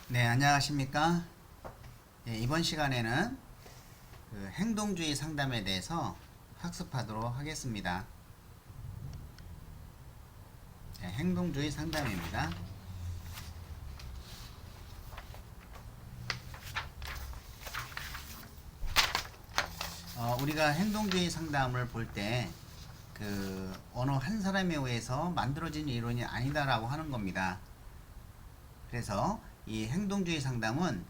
네, 안녕하십니까? 네, 이번 시간에는 그 행동주의 상담에 대해서 학습하도록 하겠습니다. 네, 행동주의 상담입니다. 우리가 행동주의 상담을 볼 때 그 어느 한 사람에 의해서 만들어진 이론이 아니다라고 하는 겁니다. 그래서 이 행동주의 상담은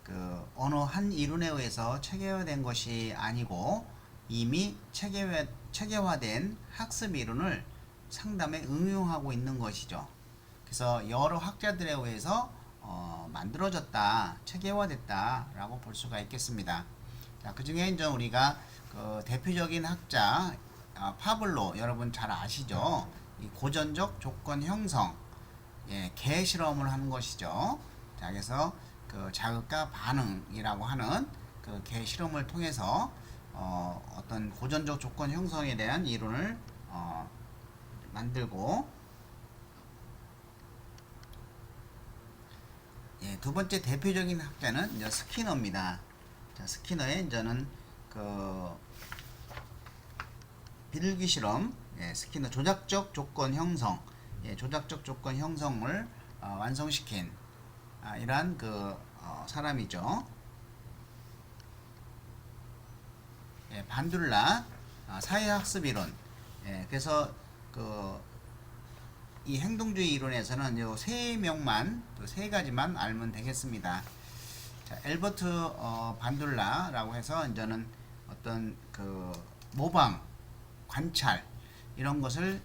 그 어느 한 이론에 의해서 체계화된 것이 아니고 이미 체계화된 학습 이론을 상담에 응용하고 있는 것이죠. 그래서 여러 학자들에 의해서 만들어졌다, 체계화됐다라고 볼 수가 있겠습니다. 자, 그 중에 이제 우리가 그 대표적인 학자 파블로 여러분 잘 아시죠? 이 고전적 조건 형성, 개 실험을 하는 것이죠. 자, 그래서 그 자극과 반응이라고 하는 그 개 실험을 통해서 어떤 고전적 조건 형성에 대한 이론을 만들고, 두 번째 대표적인 학자는 이제 스키너입니다. 자, 스키너의 이제는 그 비둘기 실험, 스키너 조작적 조건 형성, 조작적 조건 형성을 완성시킨 이러한 그 사람이죠. 반둘라 사회학습 이론. 그래서 그 이 행동주의 이론에서는 요 세 명만, 세 가지만 알면 되겠습니다. 자, 엘버트 반둘라라고 해서 이제는 어떤 그 모방, 관찰 이런 것을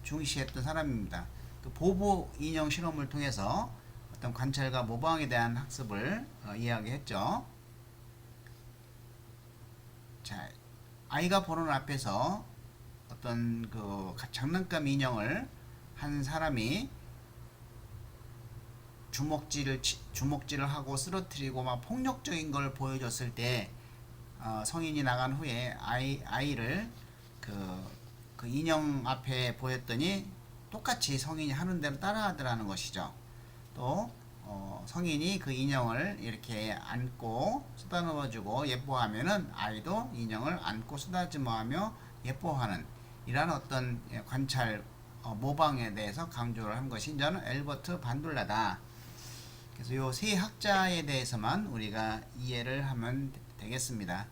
중시했던 사람입니다. 그 보보 인형 실험을 통해서 어떤 관찰과 모방에 대한 학습을 이야기했죠. 자, 아이가 보는 앞에서 어떤 그 장난감 인형을 한 사람이 주먹질을 하고 쓰러뜨리고 막 폭력적인 걸 보여줬을 때 성인이 나간 후에 아이를 그 인형 앞에 보였더니 똑같이 성인이 하는 대로 따라하더라는 것이죠. 또 성인이 그 인형을 이렇게 안고 쓰다듬어주고 예뻐하면은 아이도 인형을 안고 쓰다듬어하며 예뻐하는 이러한 어떤 관찰 모방에 대해서 강조를 한 것이 저는 엘버트 반둘라다. 그래서 요 세 학자에 대해서만 우리가 이해를 하면 되겠습니다.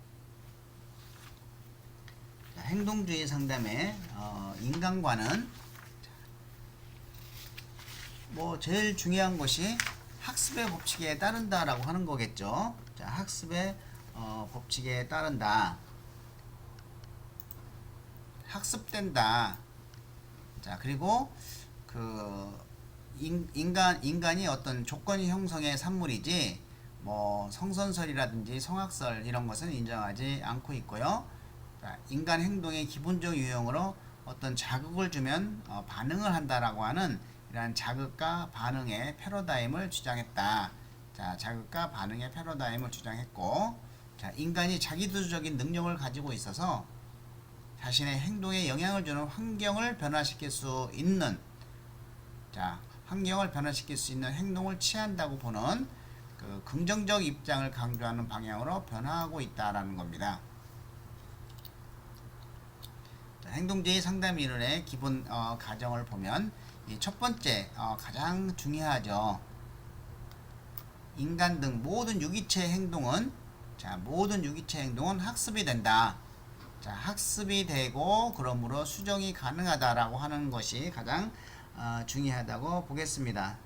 자, 행동주의 상담의 인간관은 뭐 제일 중요한 것이 학습의 법칙에 따른다라고 하는 거겠죠. 자, 학습의 법칙에 따른다. 학습된다. 자, 그리고 그 인간이 어떤 조건 형성의 산물이지 뭐 성선설이라든지 성악설 이런 것은 인정하지 않고 있고요. 자, 인간 행동의 기본적 유형으로 어떤 자극을 주면 반응을 한다라고 하는 이러한 자극과 반응의 패러다임을 주장했다. 자, 자극과 반응의 패러다임을 주장했고, 자, 인간이 자기주도적인 능력을 가지고 있어서 자신의 행동에 영향을 주는 환경을 변화시킬 수 있는, 자, 환경을 변화시킬 수 있는 행동을 취한다고 보는 그 긍정적 입장을 강조하는 방향으로 변화하고 있다라는 겁니다. 자, 행동주의 상담 이론의 기본 가정을 보면 이 첫 번째 가장 중요하죠. 인간 등 모든 유기체 행동은 학습이 된다. 자, 학습이 되고 그러므로 수정이 가능하다라고 하는 것이 가장 중요하다고 보겠습니다.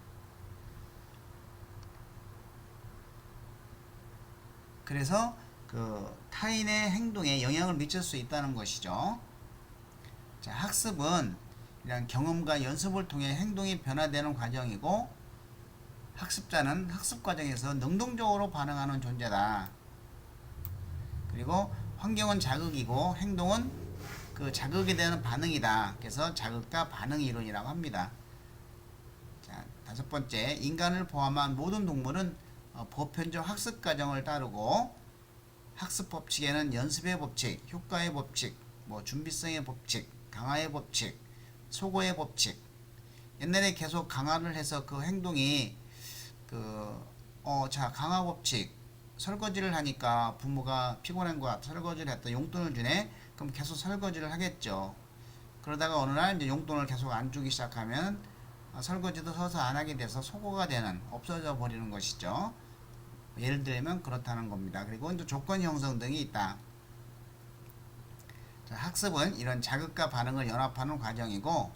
그래서 그 타인의 행동에 영향을 미칠 수 있다는 것이죠. 자, 학습은 이런 경험과 연습을 통해 행동이 변화되는 과정이고 학습자는 학습 과정에서 능동적으로 반응하는 존재다. 그리고 환경은 자극이고 행동은 그 자극에 대한 반응이다. 그래서 자극과 반응 이론이라고 합니다. 자, 다섯 번째, 인간을 포함한 모든 동물은 보편적 학습 과정을 따르고 학습 법칙에는 연습의 법칙, 효과의 법칙, 뭐 준비성의 법칙, 강화의 법칙, 소거의 법칙. 옛날에 계속 강화를 해서 그 행동이 그 자, 강화 법칙. 설거지를 하니까 부모가 피곤한 것 같아 설거지를 했다. 용돈을 주네. 그럼 계속 설거지를 하겠죠. 그러다가 어느 날 이제 용돈을 계속 안 주기 시작하면 설거지도 서서 안 하게 돼서 소고가 되는, 없어져 버리는 것이죠. 예를 들면 그렇다는 겁니다. 그리고 이제 조건 형성 등이 있다. 자, 학습은 이런 자극과 반응을 연합하는 과정이고,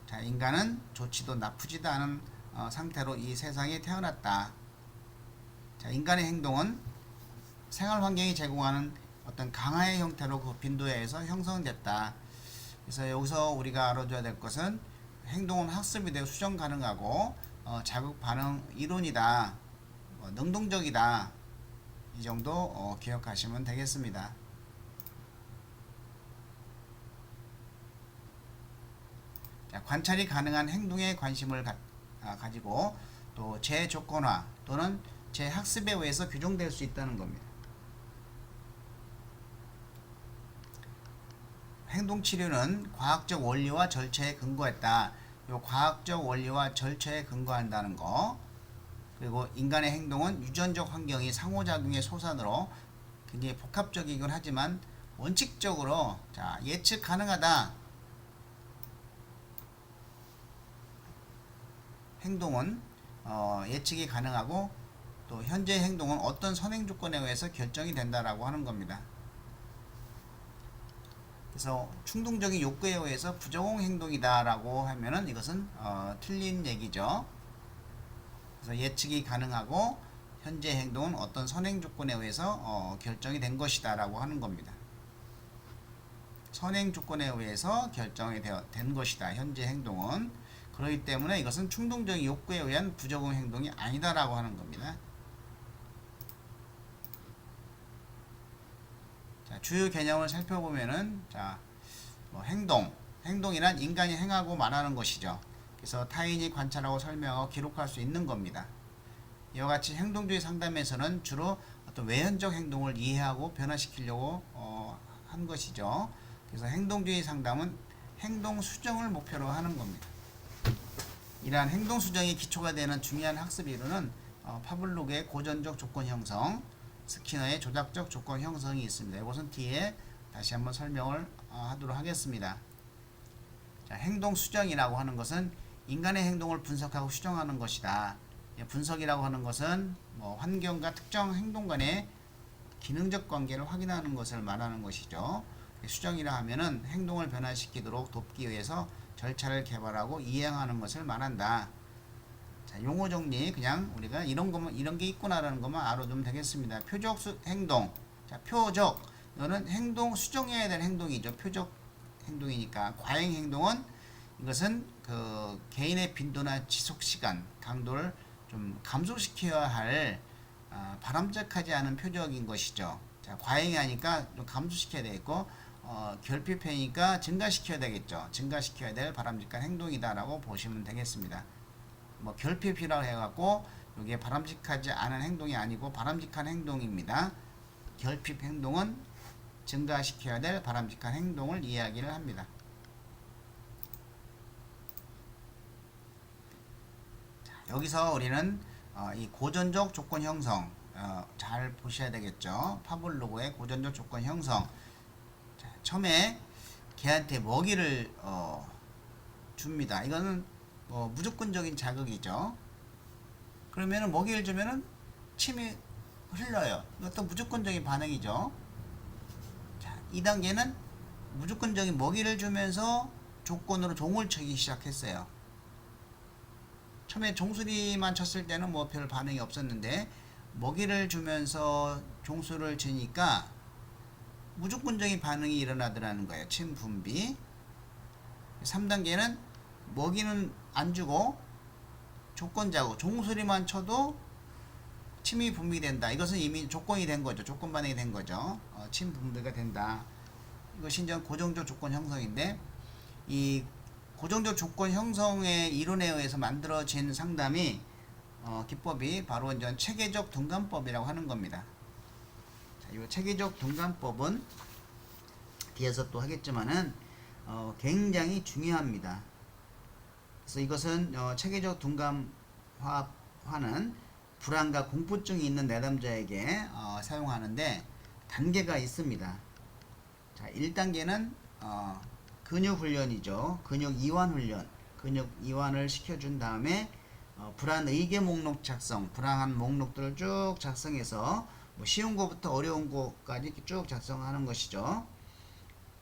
자, 인간은 좋지도 나쁘지도 않은 상태로 이 세상에 태어났다. 자, 인간의 행동은 생활 환경이 제공하는 어떤 강화의 형태로 그 빈도에 의해서 형성됐다. 그래서 여기서 우리가 알아줘야 될 것은 행동은 학습이 되고 수정 가능하고 자극 반응 이론이다. 능동적이다. 이 정도 기억하시면 되겠습니다. 자, 관찰이 가능한 행동에 관심을 가지고 또 재조건화 또는 재학습에 의해서 규정될 수 있다는 겁니다. 행동치료는 과학적 원리와 절차에 근거했다. 요 과학적 원리와 절차에 근거한다는 거. 그리고 인간의 행동은 유전적 환경이 상호작용의 소산으로 굉장히 복합적이긴 하지만 원칙적으로 자, 예측 가능하다. 행동은 예측이 가능하고 또 현재 행동은 어떤 선행 조건에 의해서 결정이 된다라고 하는 겁니다. 그래서 충동적인 욕구에 의해서 부정형 행동이다라고 하면은 이것은 틀린 얘기죠. 그래서 예측이 가능하고 현재 행동은 어떤 선행 조건에 의해서 결정이 된 것이다라고 하는 겁니다. 선행 조건에 의해서 결정이 된 것이다. 현재 행동은. 그렇기 때문에 이것은 충동적인 욕구에 의한 부적응 행동이 아니다라고 하는 겁니다. 자, 주요 개념을 살펴보면은 자, 행동이란 인간이 행하고 말하는 것이죠. 그래서 타인이 관찰하고 설명하고 기록할 수 있는 겁니다. 이와 같이 행동주의 상담에서는 주로 어떤 외현적 행동을 이해하고 변화시키려고 한 것이죠. 그래서 행동주의 상담은 행동 수정을 목표로 하는 겁니다. 이러한 행동 수정이 기초가 되는 중요한 학습 이론은 파블로그의 고전적 조건 형성, 스키너의 조작적 조건 형성이 있습니다. 이것은 뒤에 다시 한번 설명을 하도록 하겠습니다. 자, 행동 수정이라고 하는 것은 인간의 행동을 분석하고 수정하는 것이다. 분석이라고 하는 것은 환경과 특정 행동 간의 기능적 관계를 확인하는 것을 말하는 것이죠. 수정이라 하면은 행동을 변화시키도록 돕기 위해서 절차를 개발하고 이행하는 것을 말한다. 자, 용어 정리 그냥 우리가 이런 게 있구나라는 것만 알아두면 되겠습니다. 표적 행동. 자, 표적. 이거는 행동 수정해야 될 행동이죠. 표적 행동이니까. 과잉 행동은 이것은 그 개인의 빈도나 지속 시간, 강도를 좀 감소시켜야 할 바람직하지 않은 표적인 것이죠. 자, 과잉이 하니까 좀 감소시켜야 되겠고 결핍회니까 증가시켜야 되겠죠. 증가시켜야 될 바람직한 행동이다라고 보시면 되겠습니다. 결핍이라고 해갖고 이게 바람직하지 않은 행동이 아니고 바람직한 행동입니다. 결핍 행동은 증가시켜야 될 바람직한 행동을 이야기를 합니다. 자, 여기서 우리는 이 고전적 조건 형성 잘 보셔야 되겠죠. 파블로그의 고전적 조건 형성. 자, 처음에 개한테 먹이를 줍니다. 이거는 무조건적인 자극이죠. 그러면은 먹이를 주면은 침이 흘러요. 이것도 무조건적인 반응이죠. 자, 2단계는 무조건적인 먹이를 주면서 조건으로 종을 치기 시작했어요. 처음에 종소리만 쳤을 때는 별 반응이 없었는데 먹이를 주면서 종소리를 치니까 무조건적인 반응이 일어나더라는 거예요. 침 분비. 3단계는 먹이는 안 주고 조건 자고 종소리만 쳐도 침이 분비된다. 이것은 이미 조건이 된 거죠. 조건 반응이 된 거죠. 침 분비가 된다. 이것이 이제 고정적 조건 형성인데 이 고정적 조건 형성의 이론에 의해서 만들어진 상담이 기법이 바로 이제 체계적 동감법이라고 하는 겁니다. 자, 이 체계적 동감법은 뒤에서 또 하겠지만은 굉장히 중요합니다. 그래서 이것은 체계적 동감화는 불안과 공포증이 있는 내담자에게 사용하는데 단계가 있습니다. 자, 1단계는 근육 훈련이죠. 근육 이완 훈련. 근육 이완을 시켜준 다음에 불안 의계 목록 작성, 불안한 목록들을 쭉 작성해서 뭐 쉬운 거부터 어려운 거까지 쭉 작성하는 것이죠.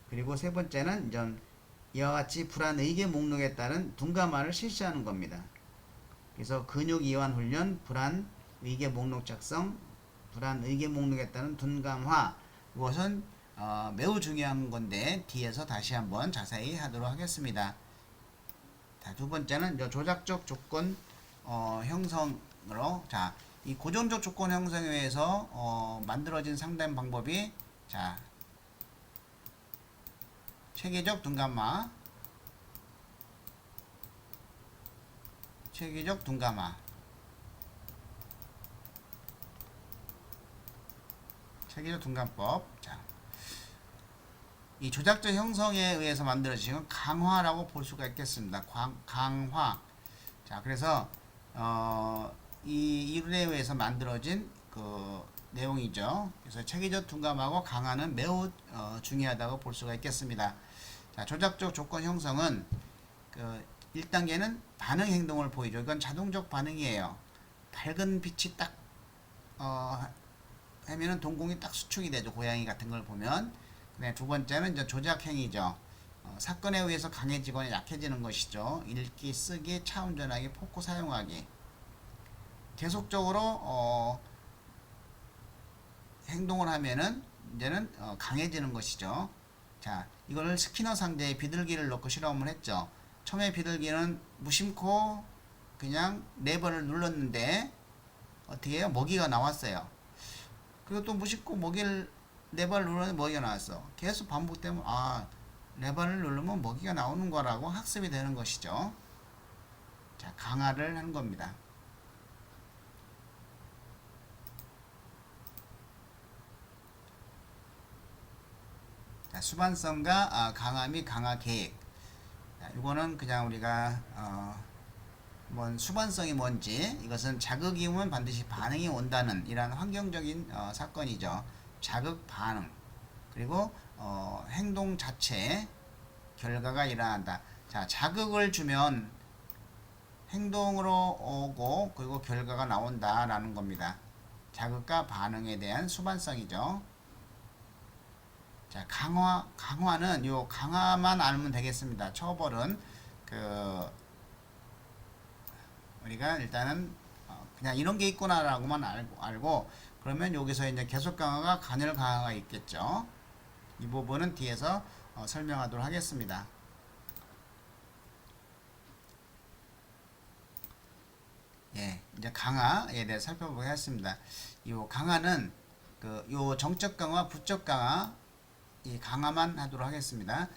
그리고 세 번째는 이제 이와 같이 불안 의계 목록에 따른 둔감화를 실시하는 겁니다. 그래서 근육 이완 훈련, 불안 의계 목록 작성, 불안 의계 목록에 따른 둔감화, 이것은 매우 중요한 건데 뒤에서 다시 한번 자세히 하도록 하겠습니다. 자, 두 번째는 조작적 조건 형성으로, 자, 이 고정적 조건 형성에 의해서 만들어진 상담 방법이, 자, 체계적 둔감화, 체계적 둔감화, 체계적 둔감법. 자, 이 조작적 형성에 의해서 만들어진 강화라고 볼 수가 있겠습니다. 강화. 자, 그래서 이 이론에 의해서 만들어진 그 내용이죠. 그래서 체계적 둔감하고 강화는 매우 중요하다고 볼 수가 있겠습니다. 자, 조작적 조건 형성은 그 1단계는 반응 행동을 보이죠. 이건 자동적 반응이에요. 밝은 빛이 딱 하면은 동공이 딱 수축이 되죠. 고양이 같은 걸 보면. 네, 두 번째는 이제 조작 행위죠. 사건에 의해서 강해지거나 약해지는 것이죠. 읽기, 쓰기, 차 운전하기, 포크 사용하기. 계속적으로 행동을 하면은 이제는 강해지는 것이죠. 자, 이거를 스키너 상자에 비둘기를 넣고 실험을 했죠. 처음에 비둘기는 무심코 그냥 레버를 눌렀는데 어떻게 해요? 먹이가 나왔어요. 그리고 또 무심코 레버를 누르면 먹이가 나왔어. 계속 반복되면 레버를 누르면 먹이가 나오는 거라고 학습이 되는 것이죠. 자, 강화를 하는 겁니다. 자, 수반성과 강화 및 강화 계획. 자, 이거는 그냥 우리가 수반성이 뭔지, 이것은 자극이 오면 반드시 반응이 온다는 이러한 환경적인 사건이죠. 자극 반응, 그리고 행동 자체 결과가 일어난다. 자, 자극을 주면 행동으로 오고 그리고 결과가 나온다라는 겁니다. 자극과 반응에 대한 수반성이죠. 자, 강화는 요 강화만 알면 되겠습니다. 처벌은 우리가 일단은 그냥 이런 게 있구나라고만 알고 그러면 여기서 이제 계속 강화가 간헐 강화가 있겠죠. 이 부분은 뒤에서 설명하도록 하겠습니다. 예, 이제 강화에 대해 살펴보겠습니다. 이 강화는 요 정적 강화, 부적 강화, 이 강화만 하도록 하겠습니다.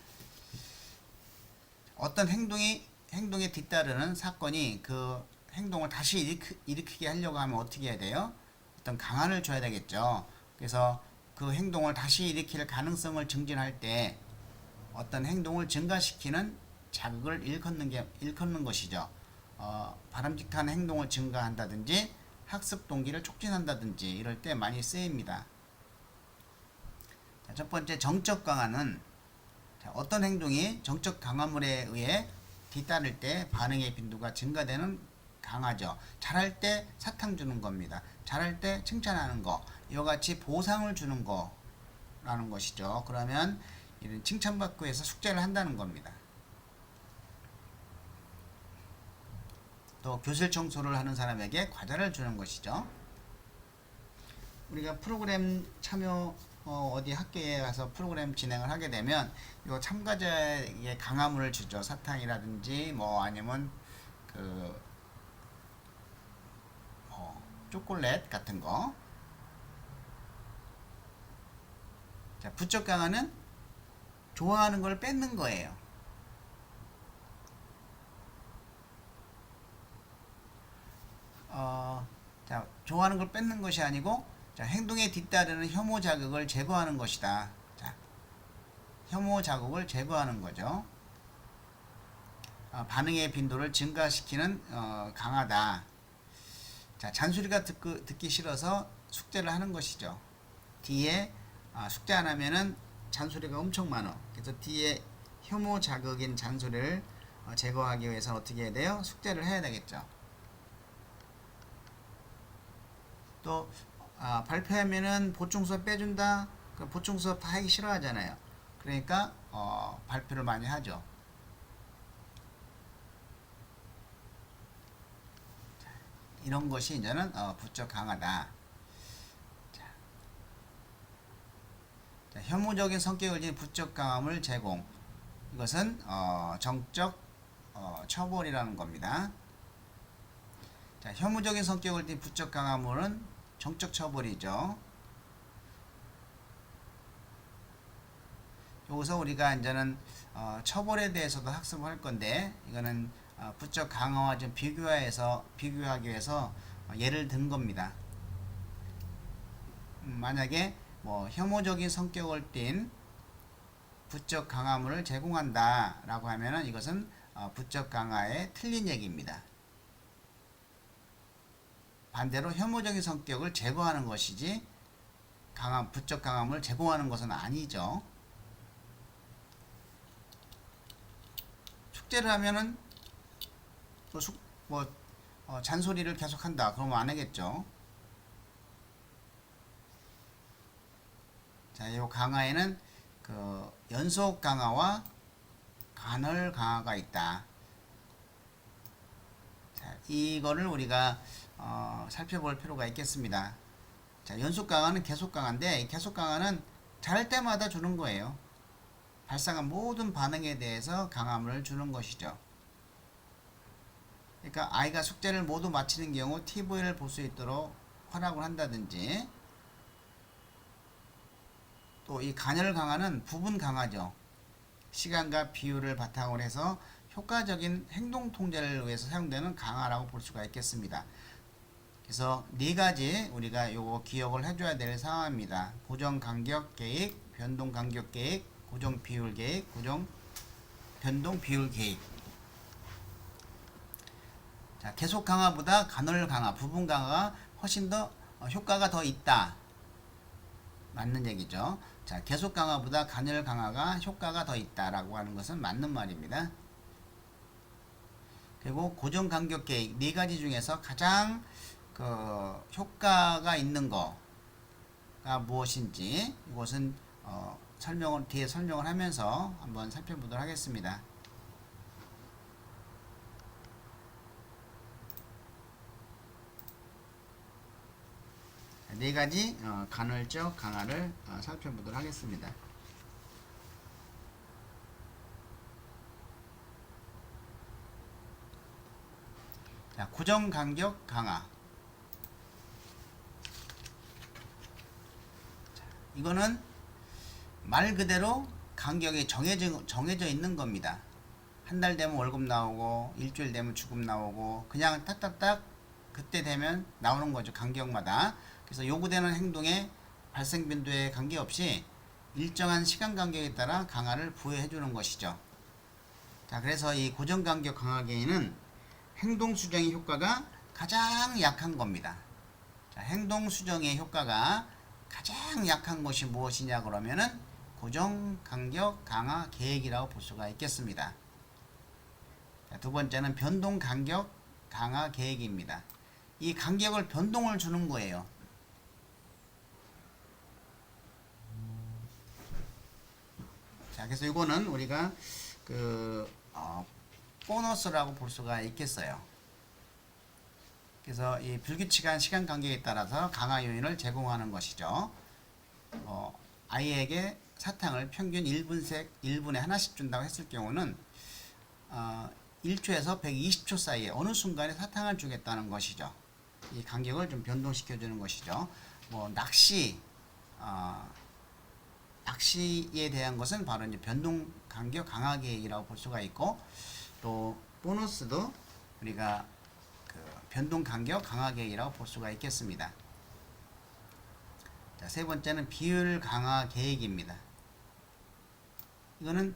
어떤 행동에 뒤따르는 사건이 그 행동을 다시 일으키게 하려고 하면 어떻게 해야 돼요? 어떤 강화를 줘야 되겠죠. 그래서 그 행동을 다시 일으킬 가능성을 증진할 때 어떤 행동을 증가시키는 자극을 일컫는 것이죠. 바람직한 행동을 증가한다든지 학습 동기를 촉진한다든지 이럴 때 많이 쓰입니다. 자, 첫 번째 정적 강화는 어떤 행동이 정적 강화물에 의해 뒤따를 때 반응의 빈도가 증가되는 강화죠. 잘할 때 사탕 주는 겁니다. 잘할 때 칭찬하는 거, 이와 같이 보상을 주는 거라는 것이죠. 그러면 이런 칭찬받고 해서 숙제를 한다는 겁니다. 또 교실 청소를 하는 사람에게 과자를 주는 것이죠. 우리가 프로그램 참여 어디 학교에 가서 프로그램 진행을 하게 되면 이 참가자에게 강화물을 주죠. 사탕이라든지 아니면 초콜릿 같은 거. 자, 부적 강화는 좋아하는 걸 뺏는 거예요. 자, 좋아하는 걸 뺏는 것이 아니고, 자, 행동에 뒤따르는 혐오 자극을 제거하는 것이다. 자, 혐오 자극을 제거하는 거죠. 반응의 빈도를 증가시키는 강화다. 자, 잔소리가 듣기 싫어서 숙제를 하는 것이죠. 뒤에 숙제 안 하면은 잔소리가 엄청 많아. 그래서 뒤에 혐오 자극인 잔소리를 제거하기 위해서 어떻게 해야 돼요? 숙제를 해야 되겠죠. 또 발표하면은 보충 수업 빼준다. 그 보충 수업 다 하기 싫어하잖아요. 그러니까 발표를 많이 하죠. 자, 이런 것이 이제는 부쩍 강하다. 자, 혐오적인 성격을 지닌 부적 강함을 제공. 이것은 정적 처벌이라는 겁니다. 자, 혐오적인 성격을 띤 부적 강함은 정적 처벌이죠. 여기서 우리가 이제는 처벌에 대해서도 학습을 할 건데 이거는 부적 강화와 좀 비교하기 위해서 예를 든 겁니다. 만약에 뭐 혐오적인 성격을 띤 부적 강화물을 제공한다 라고 하면은 이것은 부적 강화의 틀린 얘기입니다. 반대로 혐오적인 성격을 제거하는 것이지 부적 강화물을 제공하는 것은 아니죠. 숙제를 하면은 잔소리를 계속한다 그러면 안 하겠죠. 자, 이 강화에는 그 연속 강화와 간헐 강화가 있다. 자, 이거를 우리가 살펴볼 필요가 있겠습니다. 자, 연속 강화는 계속 강화인데 계속 강화는 잘할 때마다 주는 거예요. 발생한 모든 반응에 대해서 강함을 주는 것이죠. 그러니까 아이가 숙제를 모두 마치는 경우 TV를 볼 수 있도록 허락을 한다든지, 또 이 간헐 강화는 부분 강화죠. 시간과 비율을 바탕으로 해서 효과적인 행동 통제를 위해서 사용되는 강화라고 볼 수가 있겠습니다. 그래서 네 가지 우리가 요거 기억을 해줘야 될 상황입니다. 고정 간격 계획, 변동 간격 계획, 고정 비율 계획, 고정 변동 비율 계획. 자, 계속 강화보다 간헐 강화, 부분 강화가 훨씬 더 효과가 더 있다. 맞는 얘기죠. 자, 계속 강화보다 간헐 강화가 효과가 더 있다라고 하는 것은 맞는 말입니다. 그리고 고정 간격 계획 네 가지 중에서 가장 그 효과가 있는 거가 무엇인지 이것은 뒤에 설명을 하면서 한번 살펴보도록 하겠습니다. 네 가지 간헐적 강화를 살펴보도록 하겠습니다. 자, 고정 간격 강화. 자, 이거는 말 그대로 간격이 정해져 있는 겁니다. 한 달 되면 월급 나오고 일주일 되면 주급 나오고 그냥 딱딱딱 그때 되면 나오는 거죠. 간격마다. 그래서 요구되는 행동의 발생 빈도에 관계없이 일정한 시간 간격에 따라 강화를 부여해 주는 것이죠. 자, 그래서 이 고정 간격 강화 개인은 행동 수정의 효과가 가장 약한 겁니다. 자, 행동 수정의 효과가 가장 약한 것이 무엇이냐 그러면은 고정 간격 강화 계획이라고 볼 수가 있겠습니다. 자, 두 번째는 변동 간격 강화 계획입니다. 이 간격을 변동을 주는 거예요. 자, 그래서 이거는 우리가 보너스라고 볼 수가 있겠어요. 그래서 이 불규칙한 시간 간격에 따라서 강화 요인을 제공하는 것이죠. 아이에게 사탕을 평균 1분에 하나씩 준다고 했을 경우는 1초에서 120초 사이에 어느 순간에 사탕을 주겠다는 것이죠. 이 간격을 좀 변동시켜 주는 것이죠. 뭐 낚시에 대한 것은 바로 이제 변동 간격 강화 계획이라고 볼 수가 있고, 또 보너스도 우리가 변동 간격 강화 계획이라고 볼 수가 있겠습니다. 자, 세 번째는 비율 강화 계획입니다. 이거는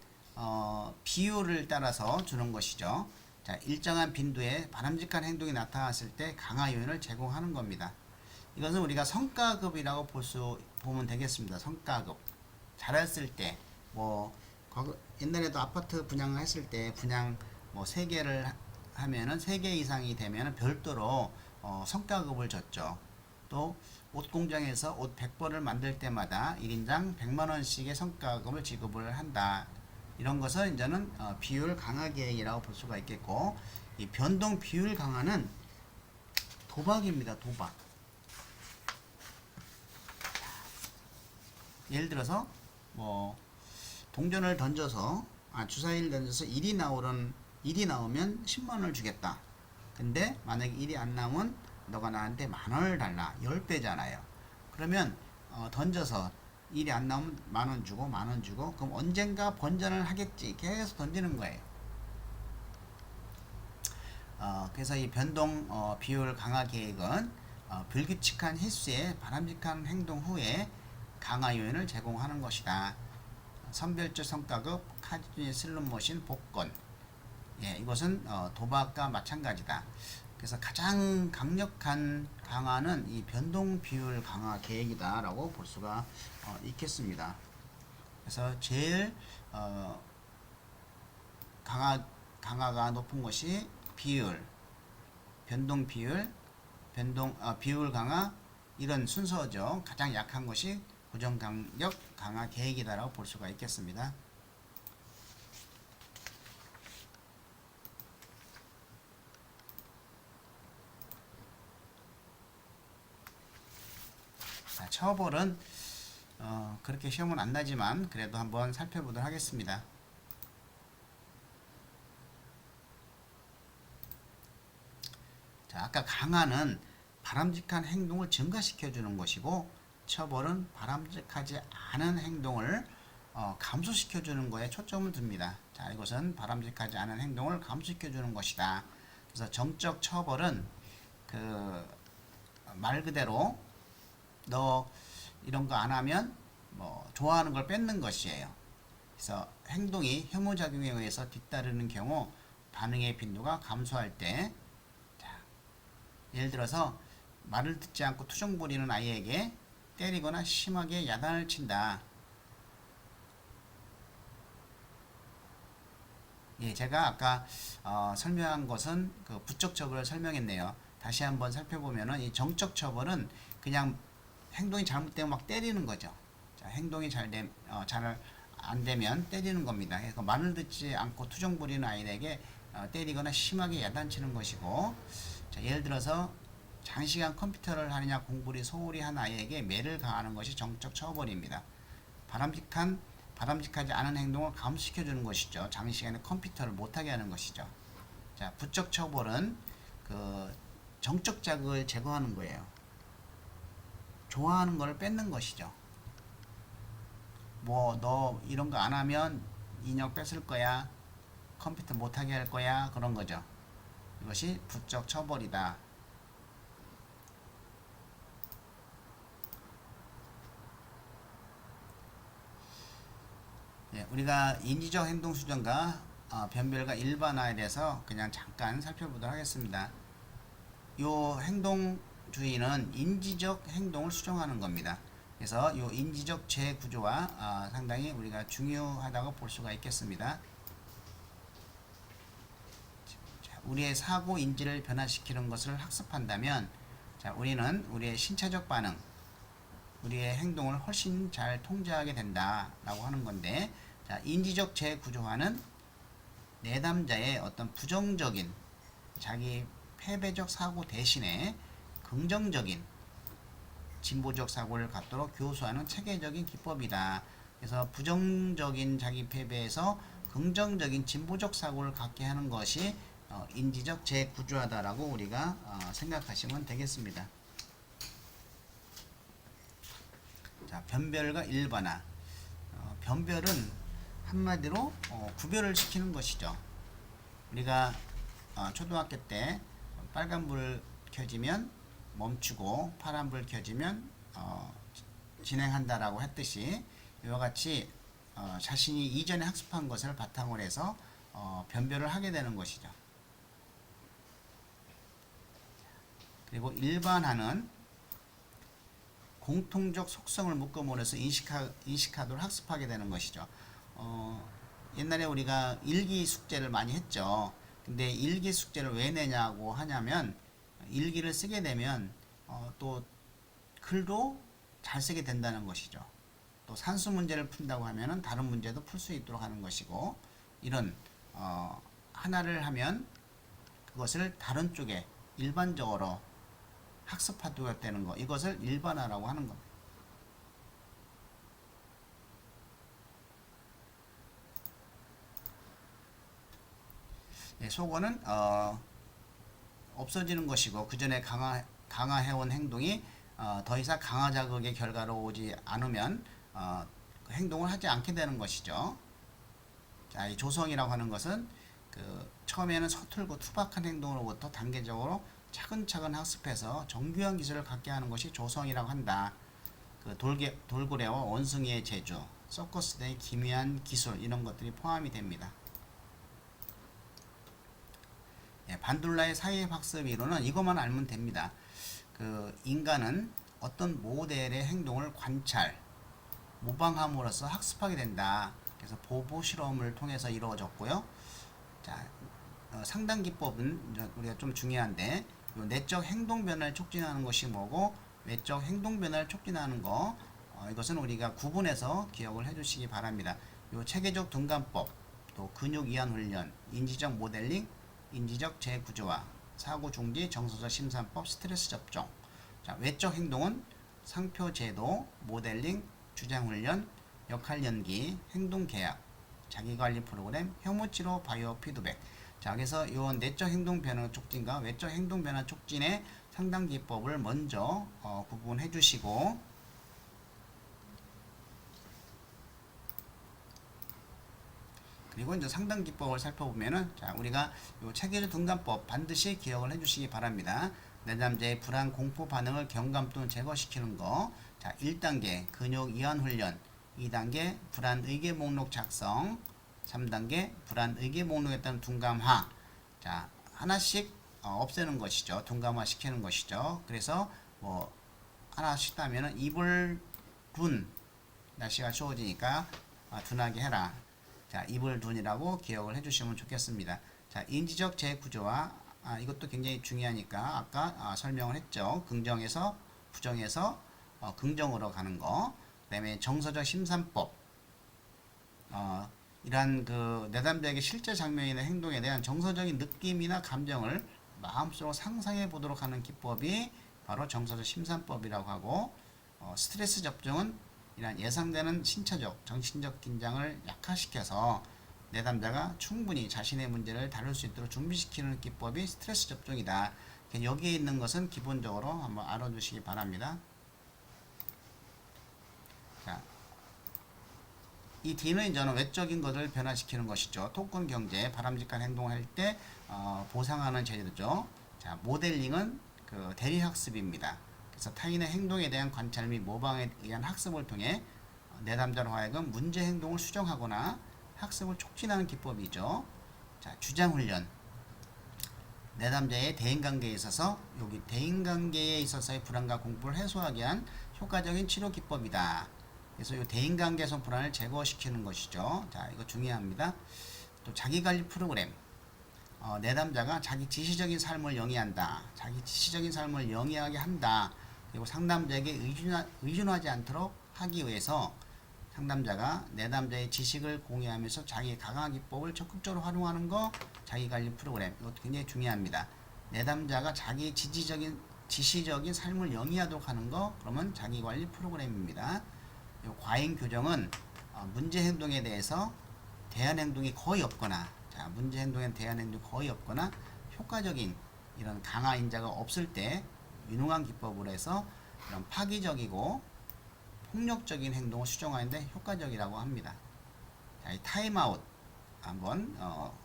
비율을 따라서 주는 것이죠. 자, 일정한 빈도에 바람직한 행동이 나타났을 때 강화 요인을 제공하는 겁니다. 이것은 우리가 성과급이라고 보면 되겠습니다. 성과급. 잘했을 때, 옛날에도 아파트 분양을 했을 때 분양 3개를 하면은 3개 이상이 되면은 별도로 성과급을 줬죠. 또 옷 공장에서 옷 100벌을 만들 때마다 1인당 100만원씩의 성과급을 지급을 한다. 이런 것을 이제는 비율 강화 계획이라고 볼 수가 있겠고, 이 변동 비율 강화는 도박입니다. 도박. 예를 들어서 동전을 던져서 주사위를 던져서 1이 나오면 10만원을 주겠다. 근데 만약에 1이 안 나오면 너가 나한테 만원을 달라. 10배잖아요. 그러면 던져서 1이 안 나오면 만원 주고 만원 주고, 그럼 언젠가 번전을 하겠지. 계속 던지는 거예요. 그래서 이 변동 비율 강화 계획은 불규칙한 횟수에 바람직한 행동 후에 강화 요인을 제공하는 것이다. 선별적 성과급, 카지노 슬롯머신 복권. 예, 이것은 도박과 마찬가지다. 그래서 가장 강력한 강화는 이 변동 비율 강화 계획이다라고 볼 수가 있겠습니다. 그래서 제일 강화가 높은 것이 비율, 변동 비율, 비율 강화, 이런 순서죠. 가장 약한 것이 고정강력 강화 계획이다라고 볼 수가 있겠습니다. 자, 처벌은 그렇게 시험은 안 나지만 그래도 한번 살펴보도록 하겠습니다. 자, 아까 강화는 바람직한 행동을 증가시켜 주는 것이고, 처벌은 바람직하지 않은 행동을 감소시켜 주는 거에 초점을 둡니다. 자, 이것은 바람직하지 않은 행동을 감소시켜 주는 것이다. 그래서 정적 처벌은 말 그대로 너 이런 거 안 하면 좋아하는 걸 뺏는 것이에요. 그래서 행동이 혐오작용에 의해서 뒤따르는 경우 반응의 빈도가 감소할 때, 자, 예를 들어서 말을 듣지 않고 투정 부리는 아이에게 때리거나 심하게 야단을 친다. 예, 제가 아까 설명한 것은 그 부적 처벌을 설명했네요. 다시 한번 살펴보면은 이 정적 처벌은 그냥 행동이 잘못되면 막 때리는 거죠. 자, 행동이 잘 안 되면 때리는 겁니다. 그래서 말을 듣지 않고 투정 부리는 아이에게 때리거나 심하게 야단치는 것이고, 자, 예를 들어서 장시간 컴퓨터를 하느냐 공부를 소홀히 한 아이에게 매를 가하는 것이 정적 처벌입니다. 바람직하지 않은 행동을 감소시켜 주는 것이죠. 장시간에 컴퓨터를 못하게 하는 것이죠. 자, 부적 처벌은 정적 자극을 제거하는 거예요. 좋아하는 걸 뺏는 것이죠. 너 이런 거 안 하면 인형 뺏을 거야, 컴퓨터 못하게 할 거야, 그런 거죠. 이것이 부적 처벌이다. 예, 우리가 인지적 행동 수정과 변별과 일반화에 대해서 그냥 잠깐 살펴보도록 하겠습니다. 요 행동주의는 인지적 행동을 수정하는 겁니다. 그래서 요 인지적 재구조와 상당히 우리가 중요하다고 볼 수가 있겠습니다. 자, 우리의 사고 인지를 변화시키는 것을 학습한다면, 자, 우리는 우리의 신체적 반응, 우리의 행동을 훨씬 잘 통제하게 된다라고 하는 건데, 자, 인지적 재구조화는 내담자의 어떤 부정적인 자기 패배적 사고 대신에 긍정적인 진보적 사고를 갖도록 교수하는 체계적인 기법이다. 그래서 부정적인 자기 패배에서 긍정적인 진보적 사고를 갖게 하는 것이 인지적 재구조화다라고 우리가 생각하시면 되겠습니다. 자, 변별과 일반화. 변별은 한마디로 구별을 시키는 것이죠. 우리가 초등학교 때 빨간불 켜지면 멈추고 파란불 켜지면 진행한다라고 했듯이, 이와 같이 자신이 이전에 학습한 것을 바탕으로 해서 변별을 하게 되는 것이죠. 그리고 일반화는 공통적 속성을 묶음으로써 인식하도록 학습하게 되는 것이죠. 옛날에 우리가 일기 숙제를 많이 했죠. 근데 일기 숙제를 왜 내냐고 하냐면 일기를 쓰게 되면 또 글도 잘 쓰게 된다는 것이죠. 또 산수 문제를 푼다고 하면은 다른 문제도 풀 수 있도록 하는 것이고, 이런 하나를 하면 그것을 다른 쪽에 일반적으로 학습하도록 되는 것, 이것을 일반화라고 하는 겁니다. 네, 속어는 없어지는 것이고, 그 전에 강화해온 행동이 더 이상 강화 자극의 결과로 오지 않으면 그 행동을 하지 않게 되는 것이죠. 자, 이 조성이라고 하는 것은 처음에는 서툴고 투박한 행동으로부터 단계적으로 차근차근 학습해서 정교한 기술을 갖게 하는 것이 조성이라고 한다. 돌고래와 원숭이의 제주, 서커스 내 기묘한 기술, 이런 것들이 포함이 됩니다. 예, 반둘라의 사회학습 이론은 이것만 알면 됩니다. 인간은 어떤 모델의 행동을 관찰, 모방함으로써 학습하게 된다. 그래서 보보 실험을 통해서 이루어졌고요. 자, 상당 기법은 우리가 좀 중요한데, 내적 행동 변화를 촉진하는 것이 뭐고 외적 행동 변화를 촉진하는 거, 이것은 우리가 구분해서 기억을 해주시기 바랍니다. 체계적 둔감법, 또 근육 이완 훈련, 인지적 모델링, 인지적 재구조화, 사고 중지, 정서적 심사법, 스트레스 접종. 자, 외적 행동은 상표 제도, 모델링, 주장 훈련, 역할 연기, 행동 계약, 자기관리 프로그램, 혐오 치료, 바이오 피드백. 자, 그래서 이 내적 행동 변화 촉진과 외적 행동 변화 촉진의 상당 기법을 먼저 구분해 주시고, 그리고 이제 상당 기법을 살펴보면은, 자, 우리가 요 체계적 둔감법 반드시 기억을 해 주시기 바랍니다. 내담자의 불안 공포 반응을 경감 또는 제거시키는 거. 자, 1단계 근육 이완 훈련, 2단계 불안 의계 목록 작성, 3단계 불안 의계 목록에 따른 둔감화. 자, 하나씩 없애는 것이죠. 둔감화 시키는 것이죠. 그래서 뭐 하나씩 하면은 이불 둔, 날씨가 추워지니까 둔하게 해라. 자, 이불 둔이라고 기억을 해주시면 좋겠습니다. 자, 인지적 재구조화, 이것도 굉장히 중요하니까 아까 설명을 했죠. 긍정에서 부정에서 긍정으로 가는 거. 그 다음에 정서적 심산법, 이러한 내담자에게 실제 장면이나 행동에 대한 정서적인 느낌이나 감정을 마음속으로 상상해 보도록 하는 기법이 바로 정서적 심산법이라고 하고, 스트레스 접종은 이러한 예상되는 신체적, 정신적 긴장을 약화시켜서 내담자가 충분히 자신의 문제를 다룰 수 있도록 준비시키는 기법이 스트레스 접종이다. 여기에 있는 것은 기본적으로 한번 알아두시기 바랍니다. 자, 이 D는 저는 외적인 것을 변화시키는 것이죠. 토큰 경제, 바람직한 행동을 할 때 보상하는 제도죠. 자, 모델링은 대리학습입니다. 그래서 타인의 행동에 대한 관찰 및 모방에 의한 학습을 통해 내담자로 하여금 문제 행동을 수정하거나 학습을 촉진하는 기법이죠. 자, 주장훈련. 내담자의 대인관계에 있어서, 여기 대인관계에 있어서의 불안과 공포를 해소하기 위한 효과적인 치료 기법이다. 그래서 이 대인관계에서 불안을 제거시키는 것이죠. 자, 이거 중요합니다. 또 자기관리 프로그램. 내담자가 자기 지시적인 삶을 영위한다. 자기 지시적인 삶을 영위하게 한다. 그리고 상담자에게 의존하지 않도록 하기 위해서 상담자가 내담자의 지식을 공유하면서 자기의 강화 기법을 적극적으로 활용하는 거, 자기관리 프로그램. 이것도 굉장히 중요합니다. 내담자가 자기 지시적인 삶을 영위하도록 하는 거, 그러면 자기관리 프로그램입니다. 과잉 교정은 문제 행동에 대해서 대안 행동이 거의 없거나, 자, 문제 행동에 대안 행동이 거의 없거나 효과적인 이런 강화 인자가 없을 때 유능한 기법으로 해서 이런 파기적이고 폭력적인 행동을 수정하는데 효과적이라고 합니다. 자, 이 타임아웃 한번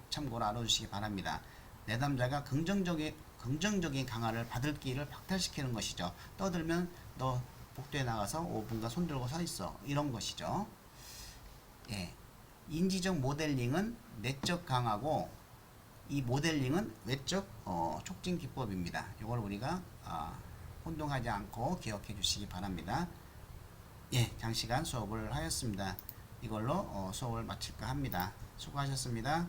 참고로 알아주시기 바랍니다. 내담자가 긍정적인 강화를 받을 기회를 박탈시키는 것이죠. 떠들면 너 복도에 나가서 5분간 손 들고 서 있어, 이런 것이죠. 예. 인지적 모델링은 내적 강화고, 이 모델링은 외적 촉진 기법입니다. 이걸 우리가 혼동하지 않고 기억해 주시기 바랍니다. 예, 장시간 수업을 하였습니다. 이걸로 수업을 마칠까 합니다. 수고하셨습니다.